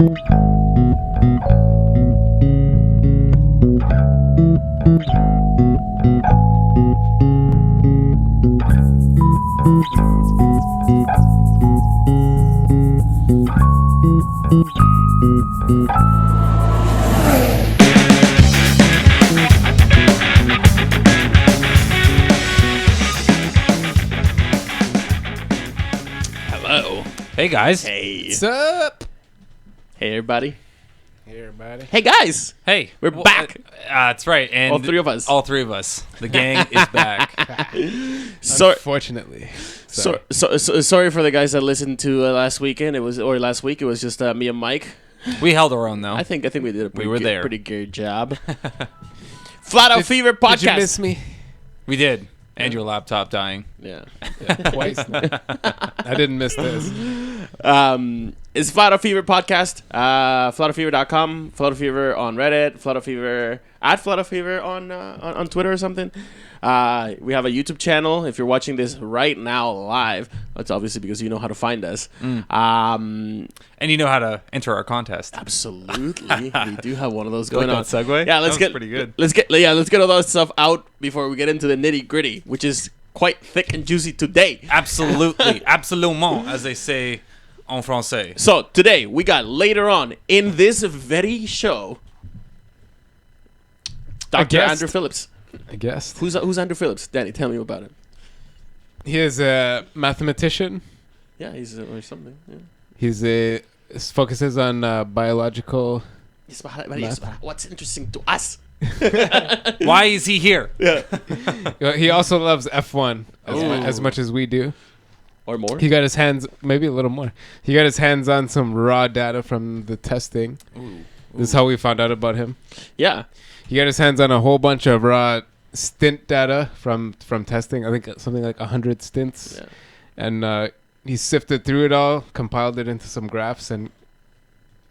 Hello. Hey guys. Hey. What's up? Hey everybody. Hey everybody. Hey guys. Hey, We're back. That's right. And All three of us. All three of us. The gang is back. Unfortunately. Sorry for the guys that listened to last weekend. Last week. It was just me and Mike. We held our own though. I think we did a pretty good job. Flat Out Fever podcast. Did you miss me? We did. And your laptop dying. Yeah. Twice now. I didn't miss this. It's Flat Out Fever podcast. FlatOutFever.com. Flat Out Fever on Reddit. Flat Out Fever at Flat Out Fever on Twitter or something. We have a YouTube channel. If you're watching this right now live, that's obviously because you know how to find us. And you know how to enter our contest. Absolutely, we do have one of those going on. That segue? Yeah, let's That was get pretty good. Let's get all that stuff out before we get into the nitty gritty, which is quite thick and juicy today. Absolutely. Absolument, as they say en français. So today we got later on in this very show, Dr. Andrew Phillips. I guess. Who's Andrew Phillips? Danny, tell me about it. He is a mathematician. Yeah, he's or something. Yeah. He focuses on biological. What's interesting to us? Why is he here? Yeah, He also loves F1 as much as we do. or more. He got his hands, maybe a little more. He got his hands on some raw data from the testing. This is how we found out about him. Yeah, He got his hands on a whole bunch of raw stint data from testing. I think something like 100 stints. yeah. And he sifted through it all, compiled it into some graphs, and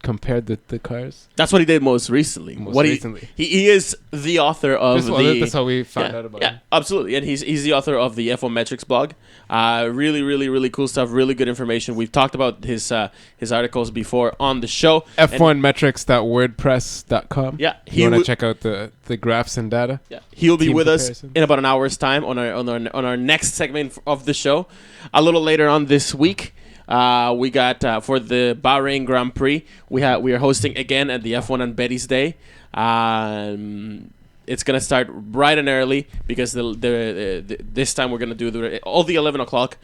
compared the cars. That's what he did most recently. Recently. He is the author of That's how we found out about him. Yeah, absolutely. And he's the author of the F1 blog. Really, really, really cool stuff. Really good information. We've talked about his articles before on the show. F1metrics.wordpress.com. Yeah, you want to check out the graphs and data. Yeah, he'll be Team with comparison. us in about an hour's time on our next segment of the show. A little later on this week. We got for the Bahrain Grand Prix. We are hosting again at the F1 and Betty's Day. It's gonna start bright and early because this time we're gonna do all the 11 o'clock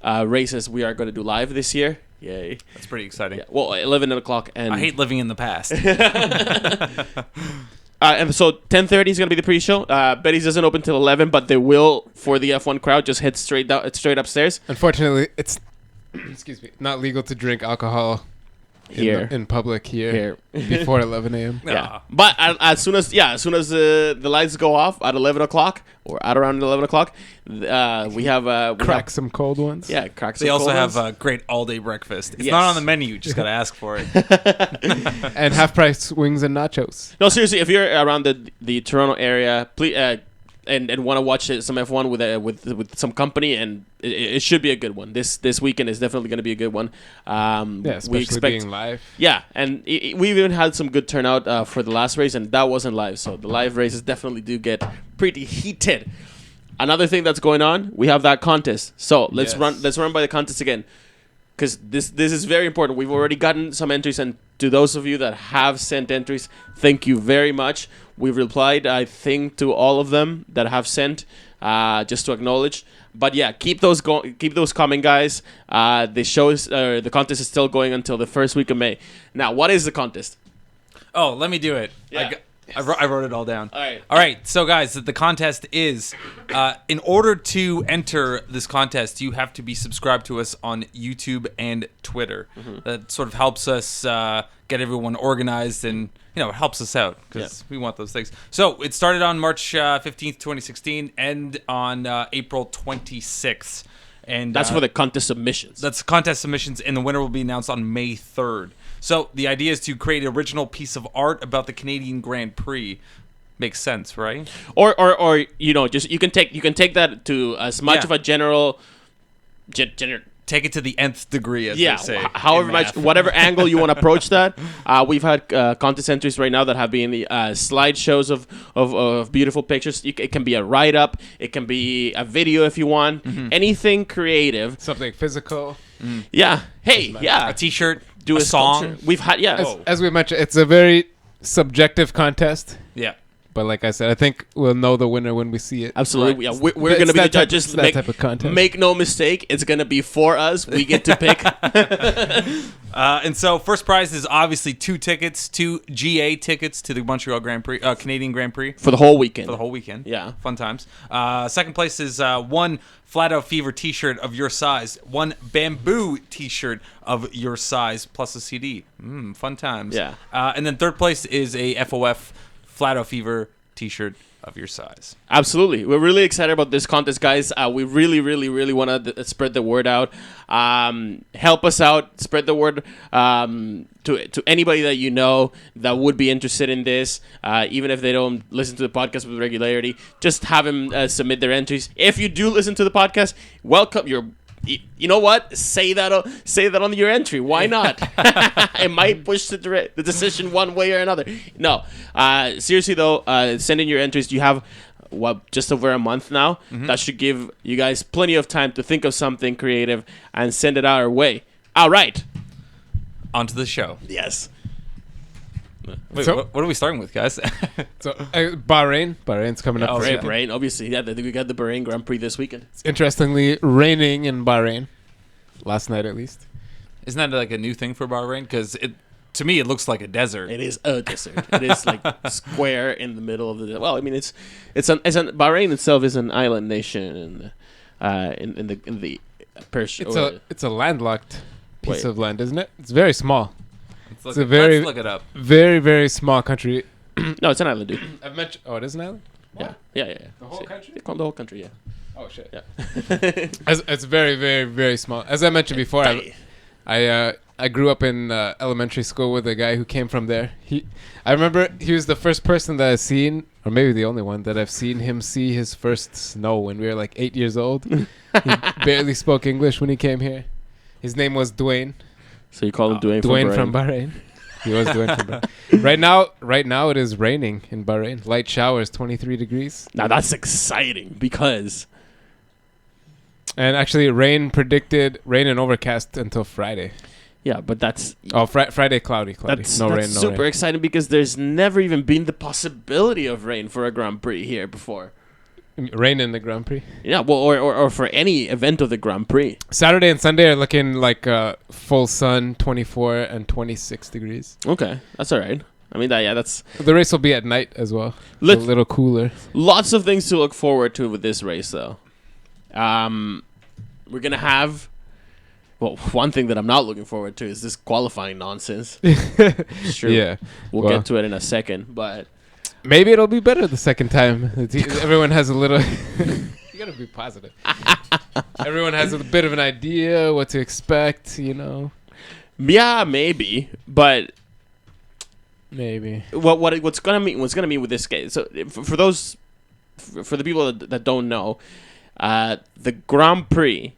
races. We are gonna do live this year. Yay! That's pretty exciting. Yeah, well, 11 o'clock and I hate living in the past. and so 10:30 is gonna be the pre-show. Betty's doesn't open till 11, but they will for the F1 crowd. Just head straight upstairs. Unfortunately, it's excuse me, not legal to drink alcohol in public here before 11 a.m. Yeah, but as soon as the lights go off at 11 o'clock or at around 11 o'clock, we have Crack some cold ones. Yeah, crack some. They also cold have ones. a great all-day breakfast. It's Yes. not on the menu. You just got to ask for it. And half-price wings and nachos. No, seriously, if you're around the Toronto area, please and want to watch some F1 with some company, and it should be a good one. This weekend is definitely going to be a good one. Especially being live. Yeah, and we even had some good turnout for the last race, and that wasn't live. So the live races definitely do get pretty heated. Another thing that's going on, we have that contest. So let's run by the contest again, because this is very important. We've already gotten some entries, and to those of you that have sent entries, thank you very much. We've replied, I think, to all of them that have sent, just to acknowledge. But yeah, keep those coming, guys. The contest is still going until the first week of May. Now, what is the contest? Oh, let me do it. Yeah. I wrote it all down. All right. So, guys, the contest is, in order to enter this contest, you have to be subscribed to us on YouTube and Twitter. Mm-hmm. That sort of helps us get everyone organized, and it helps us out because we want those things. So it started on March 15th, 2016, and on April 26th. And That's for the contest submissions. That's contest submissions, and the winner will be announced on May 3rd. So the idea is to create an original piece of art about the Canadian Grand Prix. Makes sense, right? Or just you can take that to as much of a general take it to the nth degree, as they say. However much, whatever angle you want to approach that. We've had contest entries right now that have been the slideshows of beautiful pictures. It can be a write-up. It can be a video if you want. Anything creative. Something physical. Yeah. Hey, yeah. A T-shirt. Do a song. Sculpture. We've had, As we mentioned, it's a very subjective contest. Yeah. But like I said, I think we'll know the winner when we see it. Absolutely. Right. Yeah, we're going to be the judges. That type of contest. Make no mistake, it's going to be for us. We get to pick. And so first prize is obviously 2 GA tickets to the Montreal Grand Prix, Canadian Grand Prix. For the whole weekend. Yeah. Fun times. Second place is 1 Flat Out Fever t-shirt of your size, 1 Bamboo t-shirt of your size, plus a CD. Fun times. Yeah. And then third place is a FOF Flat Out Fever t-shirt of your size. Absolutely. We're really excited about this contest, guys. We really want to spread the word out. Help us out. Spread the word to anybody that you know that would be interested in this. Even if they don't listen to the podcast with regularity, just have them submit their entries. If you do listen to the podcast, welcome. You know what? Say that on your entry. Why not? It might push the decision one way or another. No, seriously though, send in your entries. You have just over a month now. That should give you guys plenty of time to think of something creative and send it our way. All right, on to the show. Yes. Wait, so, what are we starting with, guys? So Bahrain's coming up. Bahrain, obviously. Yeah, we got the Bahrain Grand Prix this weekend. It's interestingly raining in Bahrain. Last night, at least. Isn't that like a new thing for Bahrain? Because to me, it looks like a desert. It is a desert. It is like square in the middle of the. Well, I mean, Bahrain itself is an island nation, in the Persia. It's a landlocked piece of land, isn't it? It's very small. Let's look it up. Very, very small country. No, it's an island, dude. I've mentioned. Oh, it is an island. What? Yeah. The whole country. The whole country, yeah. Oh shit. Yeah. It's very, very, very small. As I mentioned before, I grew up in elementary school with a guy who came from there. I remember he was the first person that I've seen, or maybe the only one that I've seen him see his first snow when we were like 8 years old. He barely spoke English when he came here. His name was Dwayne. So you call him Dwayne from Bahrain? He was Dwayne from Bahrain. Right now it is raining in Bahrain. Light showers, 23 degrees. Now that's exciting because... And actually rain and overcast until Friday. Yeah, but that's... Oh, Friday cloudy. That's rain, super exciting because there's never even been the possibility of rain for a Grand Prix here before. Rain in the Grand Prix? Yeah, well, or for any event of the Grand Prix. Saturday and Sunday are looking like full sun, 24 and 26 degrees. Okay, that's all right. I mean, that's... The race will be at night as well. A little cooler. Lots of things to look forward to with this race, though. We're going to have... Well, one thing that I'm not looking forward to is this qualifying nonsense. It's true. Yeah. We'll get to it in a second, but... Maybe it'll be better the second time. Everyone has a little... You gotta be positive. Everyone has a bit of an idea what to expect, you know. Yeah, maybe, but... Maybe. What's gonna mean with this game? So for the people that don't know, the Grand Prix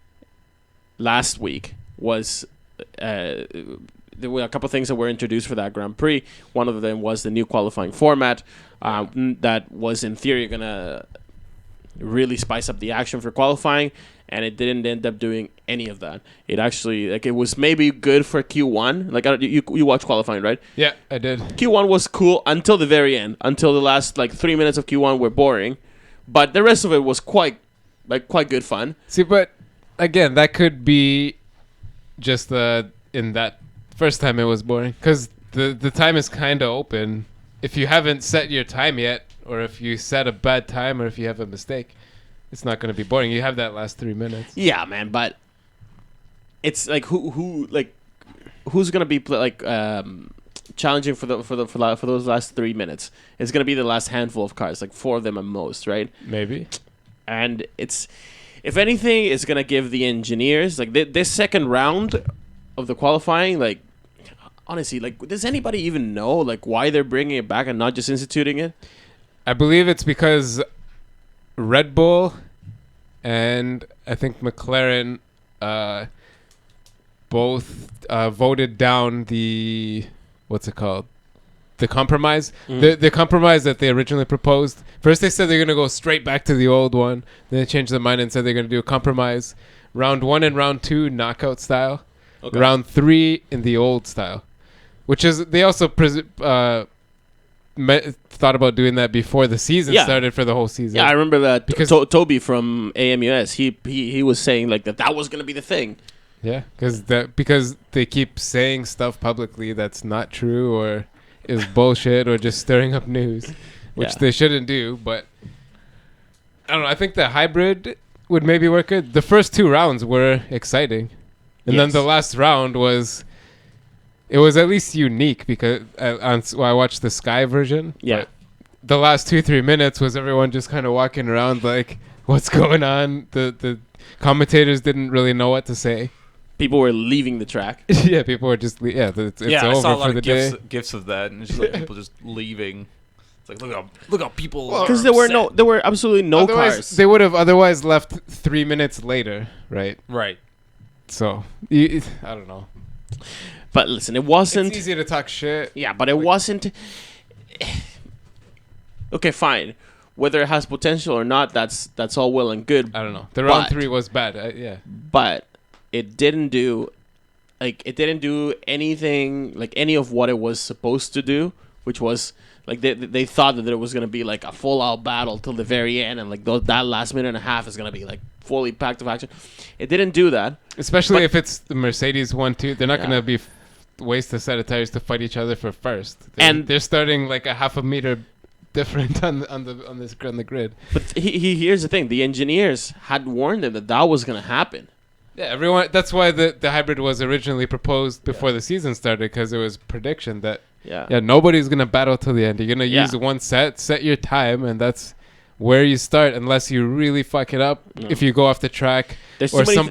last week was... there were a couple of things that were introduced for that Grand Prix. One of them was the new qualifying format that was, in theory, going to really spice up the action for qualifying, and it didn't end up doing any of that. It actually, it was maybe good for Q1. You watched qualifying, right? Yeah, I did. Q1 was cool until the very end, until the last 3 minutes of Q1 were boring, but the rest of it was quite good fun. See, but again, that could be just in that first time it was boring because the time is kind of open. If you haven't set your time yet, or if you set a bad time, or if you have a mistake, it's not going to be boring. You have that last 3 minutes. Yeah, man, but it's like who's going to be challenging for those last 3 minutes? It's going to be the last handful of cars, 4 of them at most, right? Maybe. And it's, if anything, it's going to give the engineers this second round of the qualifying, honestly, does anybody even know why they're bringing it back and not just instituting it? I believe it's because Red Bull and I think McLaren both voted down the what's it called? The compromise. Mm. The compromise that they originally proposed. First they said they're gonna go straight back to the old one. Then they changed their mind and said they're gonna do a compromise. Round 1 and round 2 knockout style. Okay. Round 3 in the old style. Which is they also thought about doing that before the season started for the whole season. Yeah, I remember that because Toby from AMUS, he was saying like that was gonna be the thing. Yeah, because they keep saying stuff publicly that's not true or is bullshit or just stirring up news, which they shouldn't do. But I don't know. I think the hybrid would maybe work good. The first 2 rounds were exciting, and then the last round was. It was at least unique because I watched the Sky version. Yeah. The last 2-3 minutes was everyone just kind of walking around like, what's going on? The commentators didn't really know what to say. People were leaving the track. Yeah, people were just it's I over saw a lot for of the gifs of that, and it's just like people just leaving. It's like look how people. Because there were absolutely no cars. They would have otherwise left 3 minutes later, right? Right. So I don't know. But listen, it wasn't. It's easy to talk shit. Yeah, but it wasn't. Okay, fine. Whether it has potential or not, that's all well and good. I don't know. The round 3 was bad. Yeah. But it didn't do anything like any of what it was supposed to do, which was like they thought that there was gonna be like a full out battle till the very end, and like that last minute and a half is gonna be like fully packed of action. It didn't do that, especially if it's the Mercedes 1-2. They're not gonna be waste a set of tires to fight each other for first. They're starting like a half a meter different on the grid. But here's the thing: the engineers had warned them that was gonna happen. Yeah, everyone. That's why the hybrid was originally proposed before the season started, because it was prediction that nobody's gonna battle till the end. You're gonna use one set your time, and that's where you start, unless you really fuck it up. If you go off the track,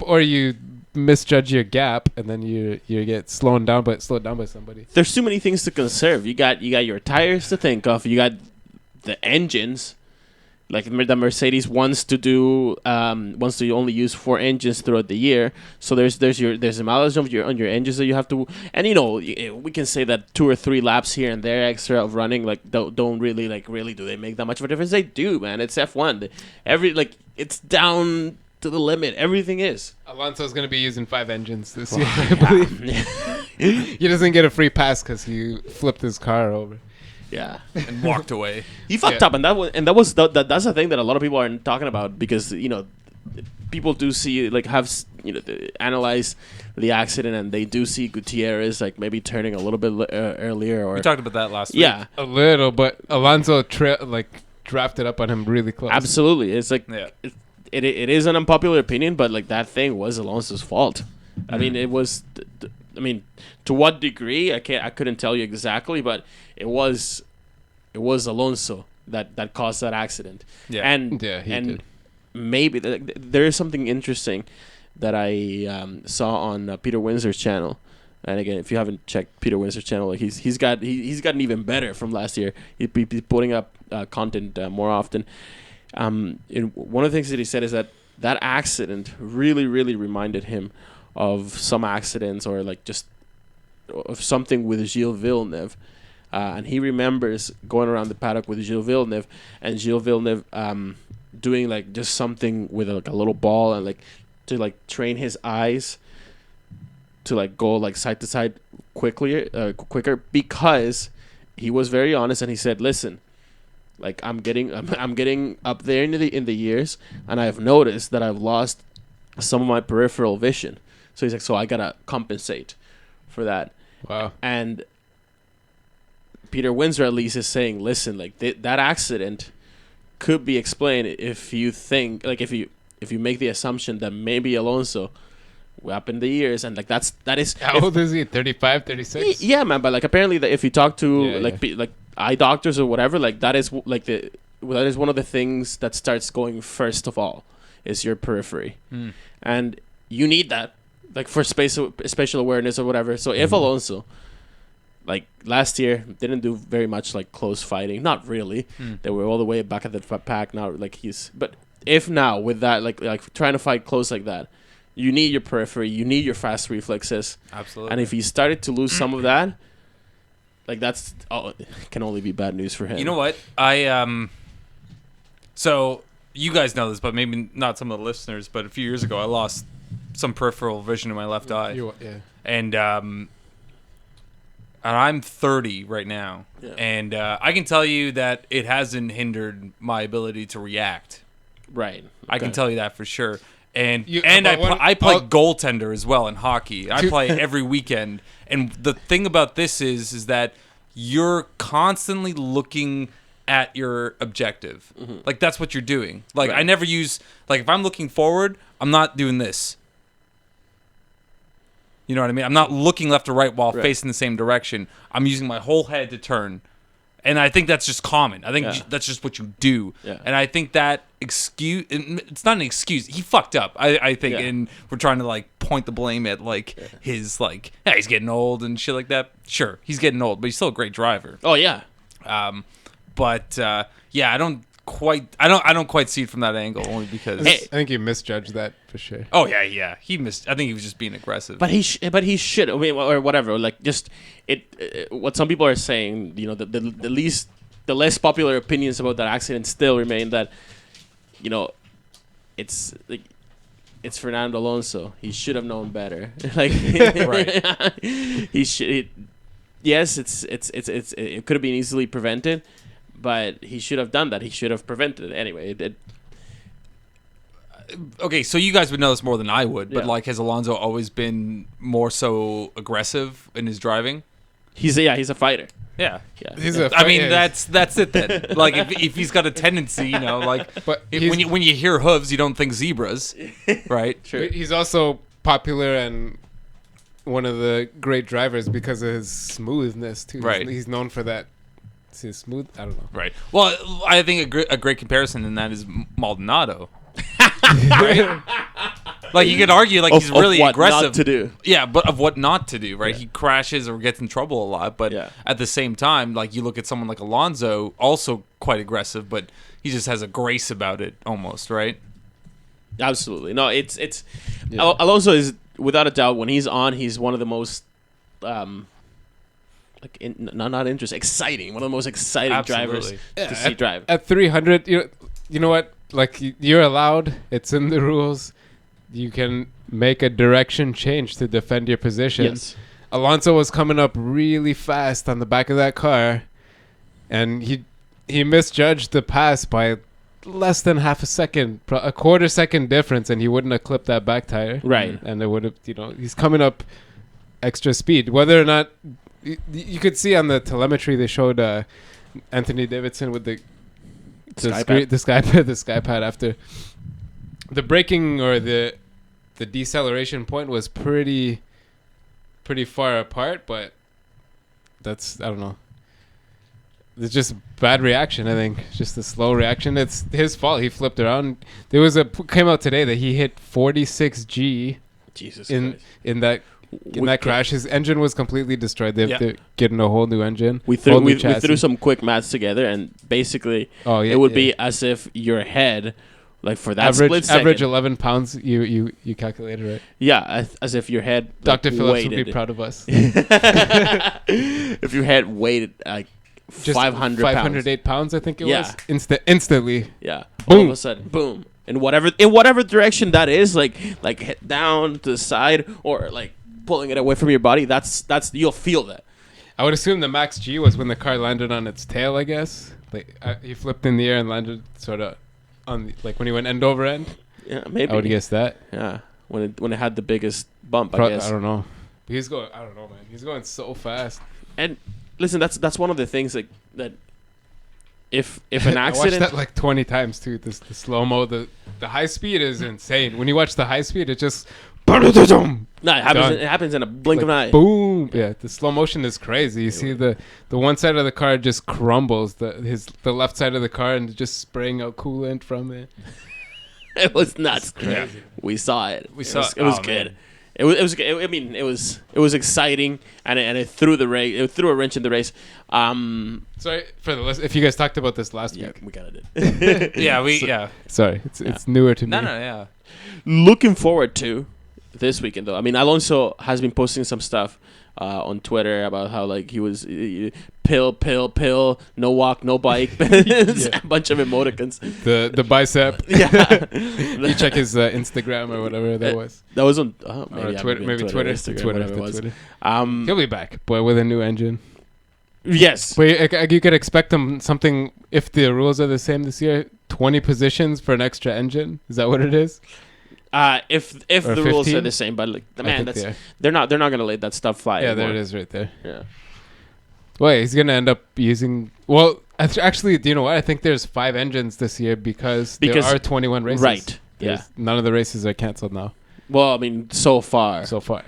or you misjudge your gap, and then you get slowed down by somebody. There's too many things to conserve. You got your tires to think of. You got the engines. Like the Mercedes wants to only use 4 engines throughout the year. So there's the mileage on your engines that you have to, and we can say that 2 or 3 laps here and there extra of running don't really do they make that much of a difference? They do, man. It's F1. It's down to the limit. Everything is. Alonso's going to be using 5 engines this year, I believe. He doesn't get a free pass because he flipped his car over. Yeah, and walked away. He fucked up, and that's the thing that a lot of people are talking about, because people do see analyze the accident, and they do see Gutierrez maybe turning a little bit earlier. Or we talked about that last week. Yeah, a little, but Alonso drafted up on him really close. Absolutely, it's it is an unpopular opinion, but that thing was Alonso's fault. I mean, it was. To what degree I couldn't tell you exactly, but it was Alonso that caused that accident. Yeah, and he did. Maybe there is something interesting that I saw on Peter Windsor's channel. And again, if you haven't checked Peter Windsor's channel, he's gotten even better from last year. He's putting up content more often. One of the things that he said is that accident really, really reminded him of some accidents, or just of something with Gilles Villeneuve, and he remembers going around the paddock with Gilles Villeneuve, and Gilles Villeneuve doing just something with a little ball, and to train his eyes to go side to side quicker, because he was very honest, and he said, "Listen, I'm getting up there in the years, and I've noticed that I've lost some of my peripheral vision." So he's like, so I gotta compensate for that. Wow. And Peter Windsor at least is saying, listen, that accident could be explained if you think, if you make the assumption that maybe Alonso up in the years, and that is. How old is he? 35, 36? Yeah, man. But if you talk to eye doctors or whatever, that is that is one of the things that starts going first of all, is your periphery, and you need that. For spatial awareness or whatever. So if Alonso, last year, didn't do very much close fighting, not really. They were all the way back at the pack now. But if now with that, trying to fight close like that, You need your periphery. You need your fast reflexes. Absolutely. And if he started to lose some of that, like it can only be bad news for him. You know what? So you guys know this, but maybe not some of the listeners. But a few years ago, I lost some peripheral vision in my left eye, and I'm 30 right now, and I can tell you that it hasn't hindered my ability to react. Right. Okay. I can tell you that for sure. And I play goaltender as well in hockey. I play every weekend. And the thing about this is that you're constantly looking at your objective. Mm-hmm. Like, that's what you're doing. Like, I never use... Like, if I'm looking forward, I'm not doing this. You know what I mean? I'm not looking left or right while facing the same direction. I'm using my whole head to turn. And I think that's just common. I think that's just what you do. Yeah. And I think that excuse... It's not an excuse. He fucked up, I think. Yeah. And we're trying to, like, point the blame at, like, his, like... Yeah, he's getting old and shit like that. Sure, he's getting old, but he's still a great driver. Oh, yeah. I don't quite see it from that angle, only because... I think you misjudged that for sure. Oh, yeah. I think he was just being aggressive. But he should, I mean, or whatever. Like, just what some people are saying, you know, the less popular opinions about that accident still remain that, you know, it's Fernando Alonso. He should have known better. Like, right. He should. Yes, it could have been easily prevented, but he should have done that. He should have prevented it anyway. Okay, so you guys would know this more than I would, but like, has Alonso always been more so aggressive in his driving? He's a fighter. Yeah. I mean, that's it then. Like, if he's got a tendency, you know, like, but when you hear hooves, you don't think zebras, right? True. He's also popular and one of the great drivers because of his smoothness too. Right. He's known for that. Is he smooth? I don't know. Right. Well, I think a great comparison in that is Maldonado. Right? Like, you could argue like he's really what aggressive. Not to do. Yeah, but of what not to do, right? Yeah. He crashes or gets in trouble a lot, but at the same time, like, you look at someone like Alonso, also quite aggressive, but he just has a grace about it almost, right? Absolutely. No, it's Alonso is, without a doubt, when he's on, he's one of the most not interesting, exciting. One of the most exciting drivers to see drive. At 300, you know what? Like, you're allowed. It's in the rules. You can make a direction change to defend your position. Yes. Alonso was coming up really fast on the back of that car, and he misjudged the pass by less than half a second, a quarter second difference, and he wouldn't have clipped that back tire. Right. And it would have, he's coming up extra speed. Whether or not, you could see on the telemetry they showed Anthony Davidson with the SkyPad after the braking or the deceleration point was pretty far apart, but that's, I don't know. It's just bad reaction, I think. Just a slow reaction. It's his fault. He flipped around. There was came out today that he hit 46 G. Jesus in that crash. His engine was completely destroyed. They have to get in a whole new engine. We threw some quick maths together, and basically it would be as if your head, like, for that split second, average 11 pounds. You calculated right. Yeah, as if your head. Dr. Phillips would be proud of us. If your head weighed like just 508 pounds, I think it was. Instantly. Yeah. Boom. All of a sudden, boom. In whatever direction that is, like head down to the side or like pulling it away from your body, that's you'll feel that. I would assume the max G was when the car landed on its tail, I guess. Like, he flipped in the air and landed sort of on like when he went end over end. Yeah, maybe. I would guess that. Yeah. When it had the biggest bump, I guess. I don't know. He's going, I don't know, man. He's going so fast. And listen, that's one of the things that if an accident, I watched that like 20 times too. The slow mo, the high speed is insane. When you watch the high speed, it just it happens in a blink of an eye. Boom! Yeah, the slow motion is crazy. You see the one side of the car just crumbles. The left side of the car and just spraying out coolant from it. It was nuts. Crazy. We saw it. It was good. Man. It was exciting, and it threw the race. It threw a wrench in the race. Sorry for the list. If you guys talked about this last week, we kind of did. Yeah, Sorry, it's newer to me. No, yeah. Looking forward to this weekend though. I mean, Alonso has been posting some stuff on Twitter about how like he was pill, no walk, no bike, a bunch of emoticons. The bicep. Yeah, You check his Instagram or whatever that was. that was on Or Twitter, maybe Twitter. Instagram, Twitter. whatever it was. Twitter. He'll be back, but with a new engine. Yes, But you could expect him something if the rules are the same this year. 20 positions for an extra engine. Is that what it is? if Or the rules are 15? the same, but like I man, think that's they are. they're not gonna let that stuff fly. Yeah, there anymore. it is right there. Yeah. Wait, he's gonna end up using. Well, actually, do you know what? I think there's 5 engines this year because there are 21 races. Right. None of the races are canceled now. Well, I mean, so far, So far,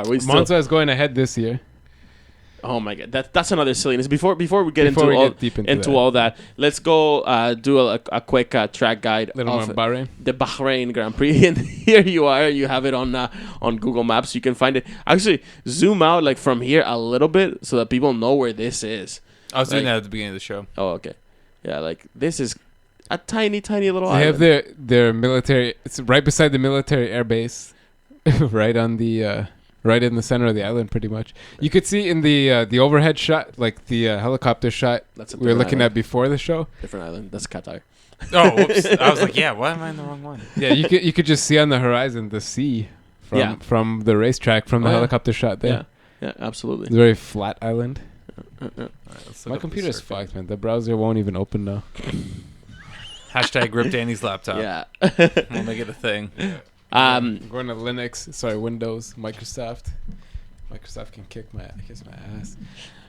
we still. Monza is going ahead this year. Oh my god, that's another silliness. Before we get Before we into get deep into that. all that, let's go do a quick track guide Little more of Bahrain. the Bahrain Grand Prix. And here you are. You have it on Google Maps. You can find it. Actually, zoom out like from here a little bit so that people know where this is. I was doing that at the beginning of the show. Oh, okay. Yeah, like this is a tiny little They island. have their military. It's right beside the military air base, right on the right in the center of the island, pretty much. You could see in the overhead shot, like the helicopter shot That's a we were different looking island. at before the show. Different island. That's Qatar. Oh, whoops. I was like, yeah, why am I in the wrong one? Yeah, you could just see on the horizon the sea from the racetrack from the Oh, yeah. helicopter shot there. Yeah, absolutely. It's a very flat island. All right, let's look My up the computer's circuit. fucked, man. The browser won't even open now. Hashtag rip Danny's laptop. Yeah. We'll make it a thing. I'm going to Windows, Microsoft. Microsoft can kiss my ass.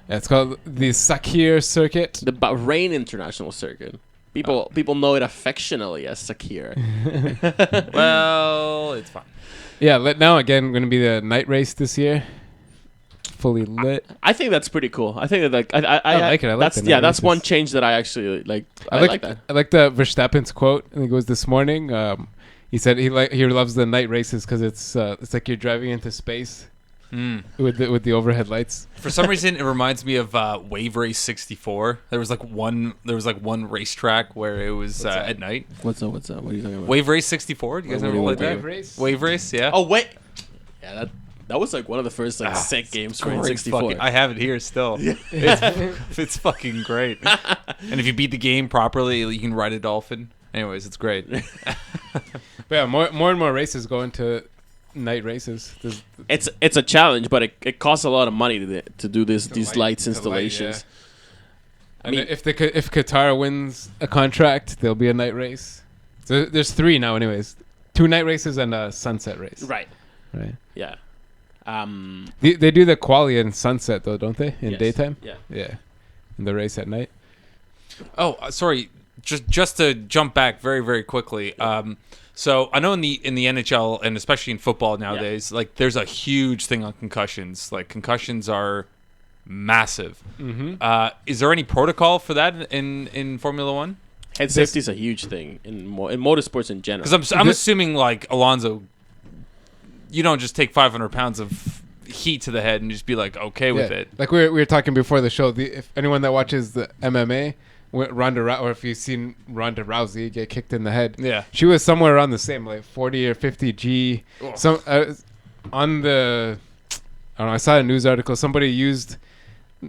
Yeah, it's called the Sakir circuit. The Bahrain International Circuit. People know it affectionately as Sakir. Well, it's fine. Yeah, now again going to be the night race this year. Fully lit. I think that's pretty cool. I think that like I like it. I like that's the night that's one races. change that I actually like. I like like that. I like the Verstappen's quote. I think it was this morning. He said he loves the night races because it's like you're driving into space with the overhead lights. For some reason, it reminds me of Wave Race 64. There was like one racetrack where it was at night. What's up? What are you talking about? Wave Race 64. Do you guys What ever do you play want to that? do? Race. Wave Race, yeah. Oh wait. Yeah, that was like one of the first like sick games for Great 64. fucking- I have it here still. It's fucking great. And if you beat the game properly, you can ride a dolphin. Anyways, it's great. But yeah, more and more races go into night races. It's a challenge, but it costs a lot of money to do these lights to light, installations. I mean, if Qatar wins a contract, there'll be a night race. So there's 3 now, anyways. 2 night races and a sunset race. Right. Yeah. They do the quali in sunset though, don't they? In Yes. daytime. Yeah. Yeah. And the race at night. Oh, sorry. Just to jump back very, very quickly. So I know in the NHL and especially in football nowadays, like there's a huge thing on concussions. Like concussions are massive. Mm-hmm. Is there any protocol for that in Formula One? Head safety is a huge thing in motorsports in general. Because I'm assuming like Alonso, you don't just take 500 pounds of heat to the head and just be like okay with it. Like we were talking before the show. If anyone that watches the MMA, or if you've seen Ronda Rousey get kicked in the head, she was somewhere around the same, like 40 or 50 G. Some on the, I don't know. I saw a news article. Somebody used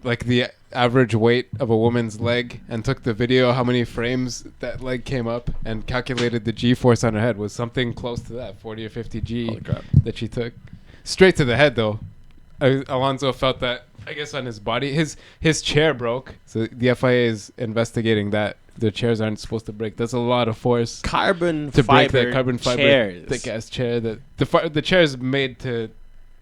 like the average weight of a woman's leg and took the video how many frames that leg came up and calculated the G force on her head was something close to that 40 or 50 G that she took straight to the head though. Alonso felt that I guess on his body. His chair broke, so the FIA is investigating that. The chairs aren't supposed to break. That's a lot of force Carbon to break fiber that carbon fiber chairs. thick ass chair. That the chair is made to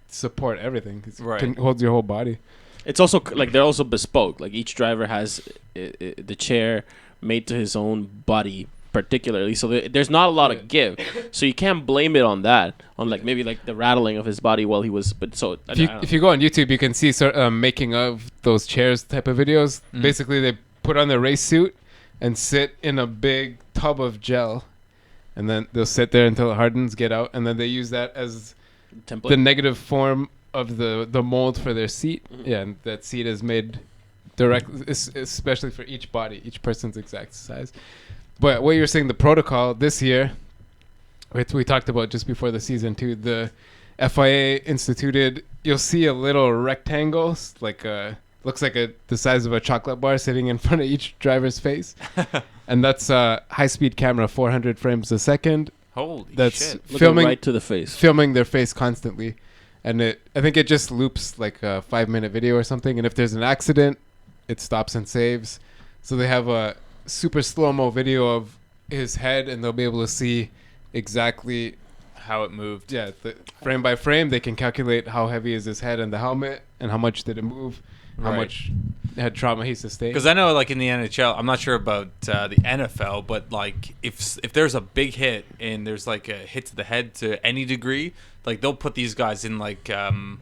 support everything. It holds your whole body. It's also like they're also bespoke. Like each driver has the chair made to his own body particularly, so there's not a lot of give. So you can't blame it on that, on like maybe like the rattling of his body while he was. But so if you go on YouTube, you can see making of those chairs type of videos. Basically, they put on their race suit and sit in a big tub of gel, and then they'll sit there until it hardens, get out, and then they use that as template. The negative form of the mold for their seat. Yeah, and that seat is made direct, especially for each body, each person's exact size. But what you're saying, the protocol this year, which we talked about just before the season too. The FIA instituted. You'll see a little rectangle, like looks like the size of a chocolate bar, sitting in front of each driver's face, and that's a high-speed camera, 400 frames a second. Holy that's shit! Filming right to the face, filming their face constantly, and I think it just loops like a 5-minute video or something. And if there's an accident, it stops and saves. So they have a super slow-mo video of his head, and they'll be able to see exactly how it moved. Yeah, frame by frame, they can calculate how heavy is his head and the helmet, and how much did it move, how much head trauma he sustained. Because I know, like in the NHL, I'm not sure about the NFL, but like if there's a big hit and there's like a hit to the head to any degree, like they'll put these guys in like I can't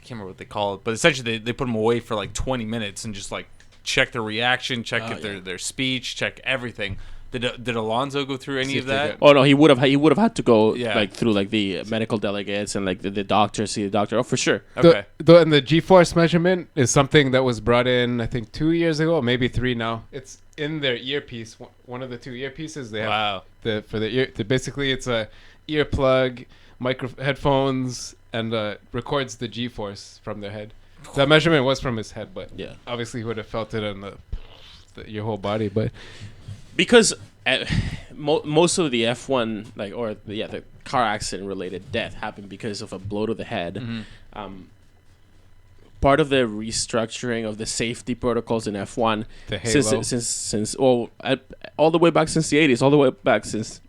remember what they call it, but essentially they put them away for like 20 minutes and just like check their reaction, check if their speech, check everything. Did Alonso go through any of that? Oh no, he would have had to go like through like the medical delegates and like the doctor, see the doctor. Oh, for sure. Okay. And the G-force measurement is something that was brought in, I think, 2 years ago, maybe 3 now. It's in their earpiece. One of the 2 earpieces they have. Wow. For the ear. Basically, it's a earplug, headphones, and records the G-force from their head. That measurement was from his head, but obviously he would have felt it on your whole body, but. Because most of the F1 the car accident related death happened because of a blow to the head. Mm-hmm. Part of the restructuring of the safety protocols in F1 since all the way back since the 80s, all the way back since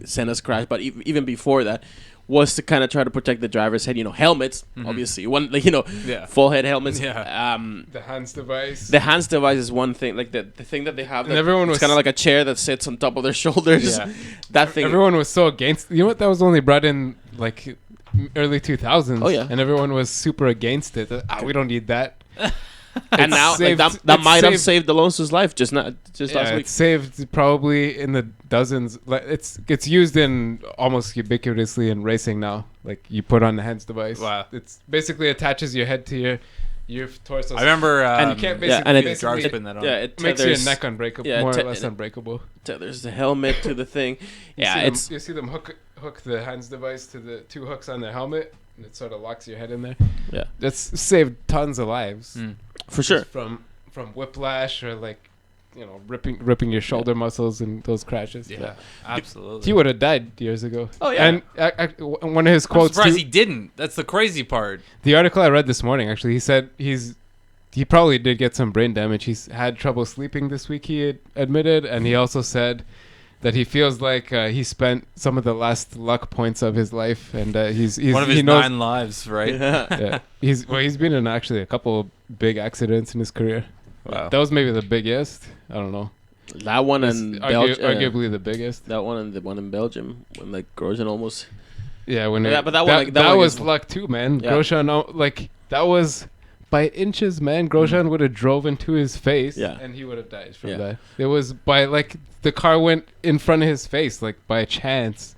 Senna's crash, but even before that, was to kind of try to protect the driver's head. Helmets, obviously. Full head helmets. Yeah. The hands device. The hands device is one thing. Like the thing that they have. And everyone was kind of like a chair that sits on top of their shoulders. Yeah. That thing. Everyone was so against. You know what? That was only brought in like early 2000s. Oh yeah. And everyone was super against it. We don't need that. And now that might have saved Alonso's life just last week. It's saved probably in the dozens. Like it's used in almost ubiquitously in racing now. Like you put on the hands device. Wow. It's basically attaches your head to your torso. I remember and you can't basically spin that on. Yeah, it makes your neck unbreakable, more or less unbreakable. There's the helmet to the thing. You see them hook the hands device to the 2 hooks on their helmet, and it sort of locks your head in there. Yeah. That's saved tons of lives. For sure. From whiplash or like, ripping your shoulder muscles in those crashes. Yeah, absolutely. He would have died years ago. Oh yeah. And one of his quotes. I'm surprised he didn't. That's the crazy part. The article I read this morning, actually, he said he probably did get some brain damage. He's had trouble sleeping this week. He had admitted, and he also said that he feels like he spent some of the last luck points of his life, and he's one of his 9 lives, right? Yeah. He's been in actually a couple big accidents in his career. Wow. That was maybe the biggest. I don't know. That one in Belgium, arguably the biggest. That one and the one in Belgium when like Grosjean almost. Yeah, but that was luck too, man. Yeah. Grosjean, that was by inches, man. Grosjean would have drove into his face, and he would have died from that. It was by the car went in front of his face, like by chance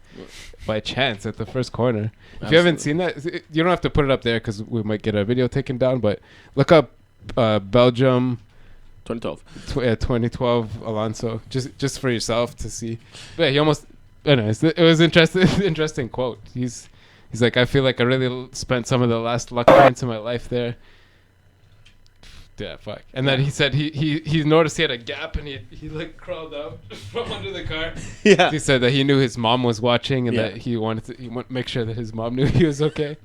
at the first corner. If you haven't seen that, you don't have to put it up there because we might get a video taken down. But look up Belgium 2012 Alonso, just for yourself to see. But he almost. Anyways, it was interesting quote. He's like, I feel like I really spent some of the last luck points in my life there. Yeah, fuck. And then he said he noticed he had a gap and he like crawled out from under the car. Yeah. He said that he knew his mom was watching and that he wanted to make sure that his mom knew he was okay.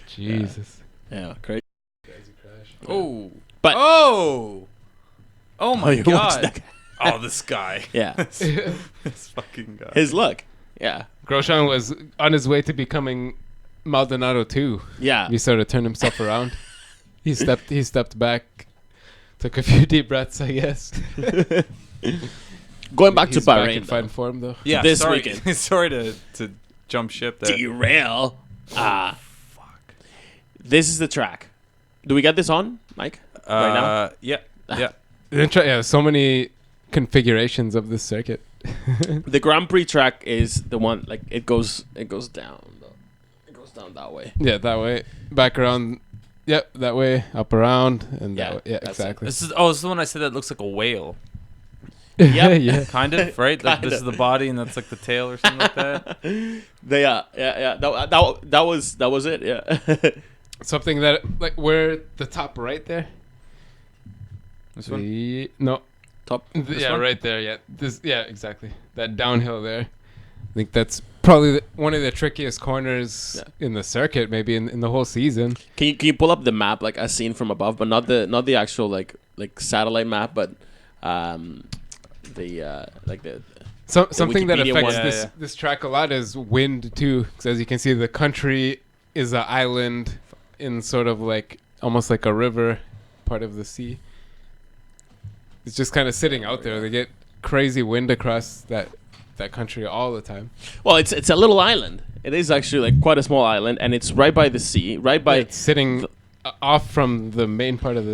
Jesus. Yeah, crazy crash. Oh. But oh my god. Oh, this guy. Yeah. This fucking guy. His luck. Yeah. Grosjean was on his way to becoming Maldonado too. Yeah. He sort of turned himself around. He stepped back, took a few deep breaths, I guess. Going back to He's back Bahrain, in fine form though. Yeah, this sorry, weekend. Sorry to jump ship there. Derail. Fuck. This is the track. Do we get this on, Mike? Right now? Yeah. Ah. So many configurations of this circuit. The Grand Prix track is the one like it goes down. It goes down that way. Yeah, that way. Back around. Yep, that way, up around, and that way. Yeah, exactly. This is the one I said that looks like a whale. Yep. yeah. Kind of, right? Like this Kinda. is the body and that's like the tail or something like that. They yeah. That was it. Yeah. Something that like where the top right there. This one? No. Top. Yeah, one? right there. Yeah, exactly. That downhill there. I think that's probably one of the trickiest corners in the circuit, maybe in the whole season. Can you pull up the map like as seen from above, but not the actual like satellite map, but the like the Something that Wikipedia affects one. this track a lot is wind too, because as you can see, the country is an island in sort of like almost like a river, part of the sea. It's just kind of sitting out there. They get crazy wind across that country all the time. Well, it's a little island. It is actually like quite a small island, and it's right by the sea, right by It's sitting off from the main part of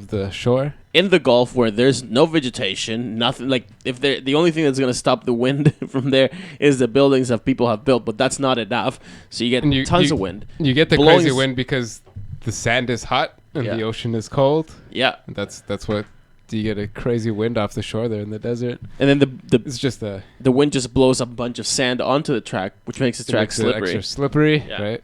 the shore. in the Gulf where there's no vegetation, nothing. Like if the only thing that's gonna stop the wind from there is the buildings that people have built, but that's not enough. So you get And tons of wind. You get the Blowing crazy s- wind because the sand is hot and Yeah. the ocean is cold. Yeah, And that's what you get a crazy wind off the shore there in the desert. and then the It's just the wind just blows a bunch of sand onto the track, which makes the track makes it slippery. extra slippery, Yeah. right?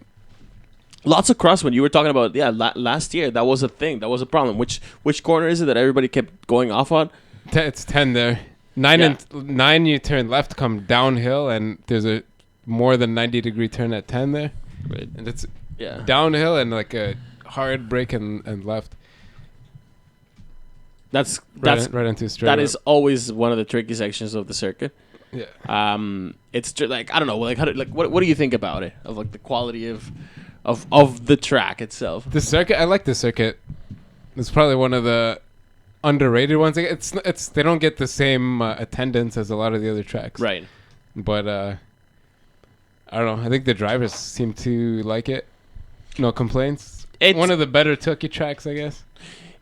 Lots of crosswind. You were talking about last year that was a thing. That was a problem. Which corner is it that everybody kept going off on? It's 10 there. 9 Yeah. and 9 you turn left, come downhill, and there's a more than 90-degree turn at 10 there. Right. And it's Yeah. downhill and like a hard break and left. That's Right into straight. that up. is always one of the tricky sections of the circuit. Yeah. It's just like I don't know, like what do you think about it? Of like the quality of the track itself. The circuit, I like the circuit. It's probably one of the underrated ones. It's they don't get the same attendance as a lot of the other tracks. Right. But I don't know. I think the drivers seem to like it. No complaints. It's One of the better Turkey tracks, I guess.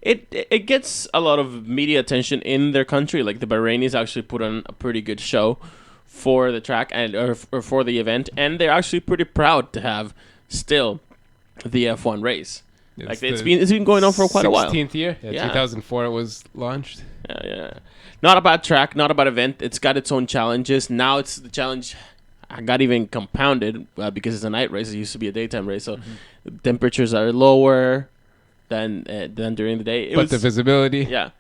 It gets a lot of media attention in their country. Like the Bahrainis actually put on a pretty good show for the track and or for the event, and they're actually pretty proud to have still the F1 race. Like it's been going on for quite a while. 16th year. Yeah. 2004 it was launched. Yeah. Not a bad track, not a bad event. It's got its own challenges. Now it's the challenge got even compounded because it's a night race. It used to be a daytime race, so the temperatures are lower than during the day. But the visibility. Yeah.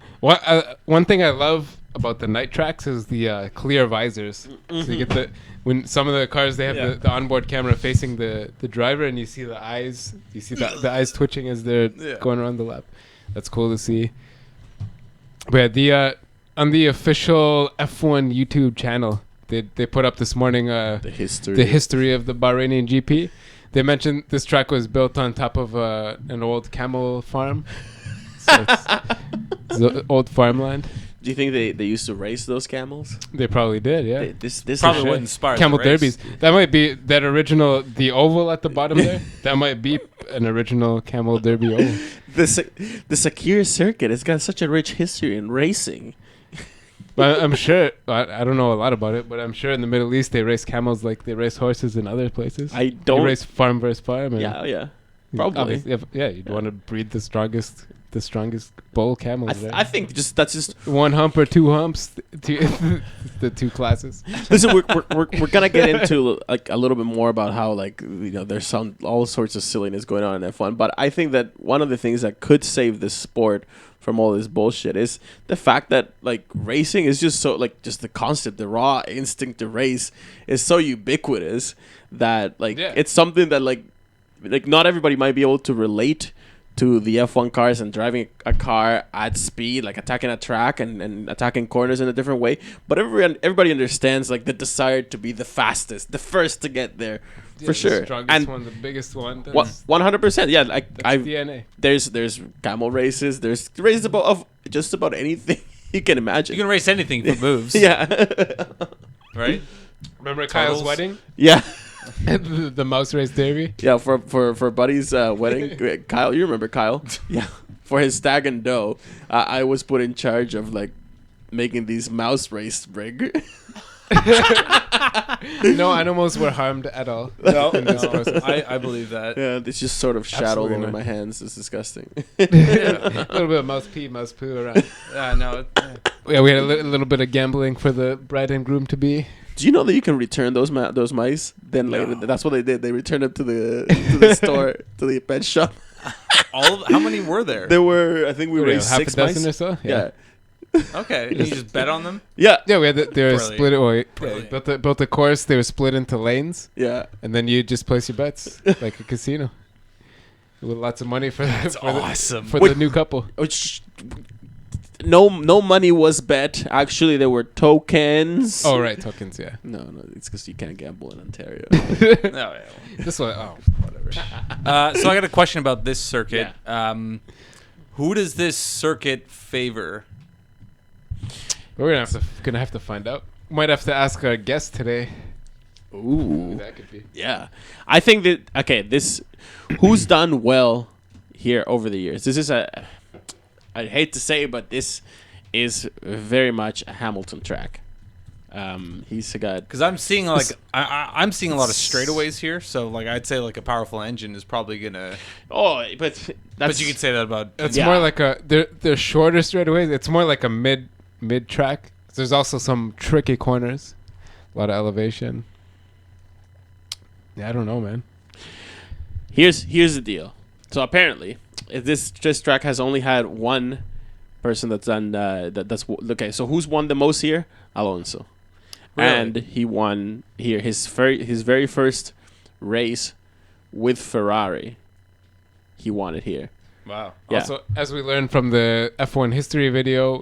One thing I love about the night tracks is the clear visors. So you get when some of the cars they have the onboard camera facing the driver, and you see the eyes. You see the eyes twitching as they're going around the lap. That's cool to see. But the on the official F1 YouTube channel, they put up this morning The history of the Bahraini GP. They mentioned this track was built on top of an old camel farm. So it's the old farmland. Do you think they used to race those camels? They probably did, yeah. This Probably is would inspire Camel the race. derbies. That might be that original, the oval at the bottom there. That might be an original camel derby oval. the Sakir circuit. It's got such a rich history in racing. But I'm sure, I don't know a lot about it, but I'm sure in the Middle East they race camels like they race horses in other places. I don't. You race farm versus farm. And Yeah. Probably. You'd want to breed the strongest bull camels. I think that's just. One hump or two humps, the two classes. Listen, we're gonna get into like a little bit more about how there's all sorts of silliness going on in F1, but I think that one of the things that could save this sport from all this bullshit is the fact that like racing is just so just the concept, the raw instinct to race is so ubiquitous that it's something that like not everybody might be able to relate to the F1 cars and driving a car at speed, like attacking a track and attacking corners in a different way. But everybody understands like the desire to be the fastest, the first to get there, for sure. The strongest And one, the biggest one. 100%, yeah. Like That's DNA. there's camel races, there's races of just about anything you can imagine. You can race anything for moves. Yeah, Right? Remember Turtles. Kyle's wedding? yeah. the mouse race derby? Yeah, for Buddy's wedding, Kyle, you remember Kyle? Yeah, for his stag and doe, I was put in charge of like making these mouse race rig. No animals were harmed at all. No, in this process. I believe that. Yeah, it's just sort of shadow Absolutely over not. my hands. It's disgusting. A little bit of mouse pee, mouse poo around. No. Yeah, we had a little bit of gambling for the bride and groom to be. Do you know that you can return those mice? Then later, that's what they did. They returned them to the store, to the pet shop. How many were there? There were, I think we raised half 6 a dozen mice. or so. Yeah. Okay, and you just bet on them? Yeah. Yeah, we had they were Brilliant. split. Built the course. They were split into lanes, Yeah. and then you just place your bets like a casino with lots of money for Awesome. the new couple. Which no money was bet. Actually, there were tokens. Oh right, tokens. Yeah. No, it's because you can't gamble in Ontario. No, yeah. This one. Oh, whatever. So I got a question about this circuit. Who does this circuit favor? We're gonna have to find out. Might have to ask our guest today. Ooh. Who that could be. Yeah. I think that, who's done well here over the years? This is I hate to say it, but this is very much a Hamilton track. He's a guy. Because I'm seeing I'm seeing a lot of straightaways here, so like I'd say like a powerful engine is probably gonna. Oh, but you could say that about. It's more like they're shorter straightaways. It's more like a mid track. There's also some tricky corners, a lot of elevation. Yeah, I don't know, man. Here's the deal. So apparently, this track has only had one person that's done that's okay. So who's won the most here? Alonso. Really? And he won here his very first race with Ferrari. He won it here. Wow. Yeah. Also, as we learned from the F1 history video,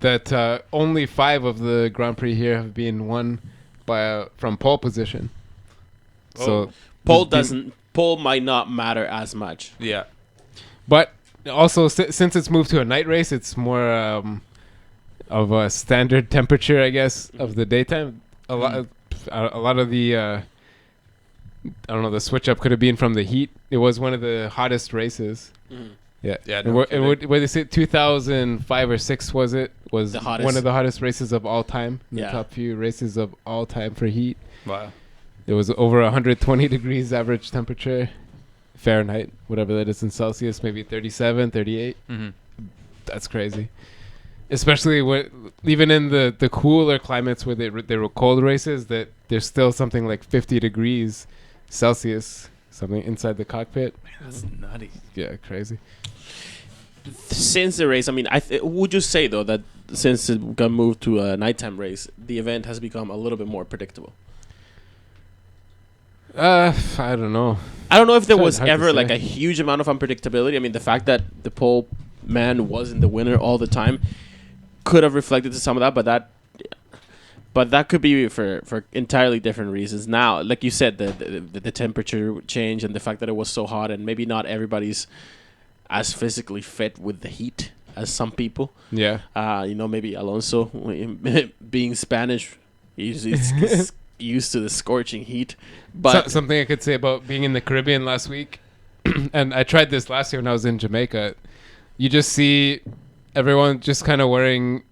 that only 5 of the Grand Prix here have been won from pole position. So pole might not matter as much. Yeah. But also, since it's moved to a night race, it's more of a standard temperature, I guess, of the daytime. A lot of the I don't know, the switch up could have been from the heat. It was one of the hottest races. Mm. Yeah. Yeah. And where they say 2005 or 6 was The hottest. one of the hottest races of all time. The Yeah. top few races of all time for heat. Wow. It was over 120 degrees average temperature, Fahrenheit, whatever that is in Celsius, maybe 37, 38. Mm-hmm. That's crazy. Especially even in the cooler climates where they were cold races, that there's still something like 50 degrees Celsius, something inside the cockpit. Man, that's nutty. Yeah, crazy. Since the race, I mean, would you say though that since it got moved to a nighttime race, the event has become a little bit more predictable? I don't know. I don't know if there It's was hard to ever like say. a huge amount of unpredictability. I mean, the fact that the pole man wasn't the winner all the time could have reflected to some of that, but that could be for entirely different reasons. Now, like you said, the temperature change and the fact that it was so hot, and maybe not everybody's as physically fit with the heat as some people. Yeah. Maybe Alonso, being Spanish, he's used to the scorching heat. But Something I could say about being in the Caribbean last week, and I tried this last year when I was in Jamaica. You just see everyone just kind of wearing,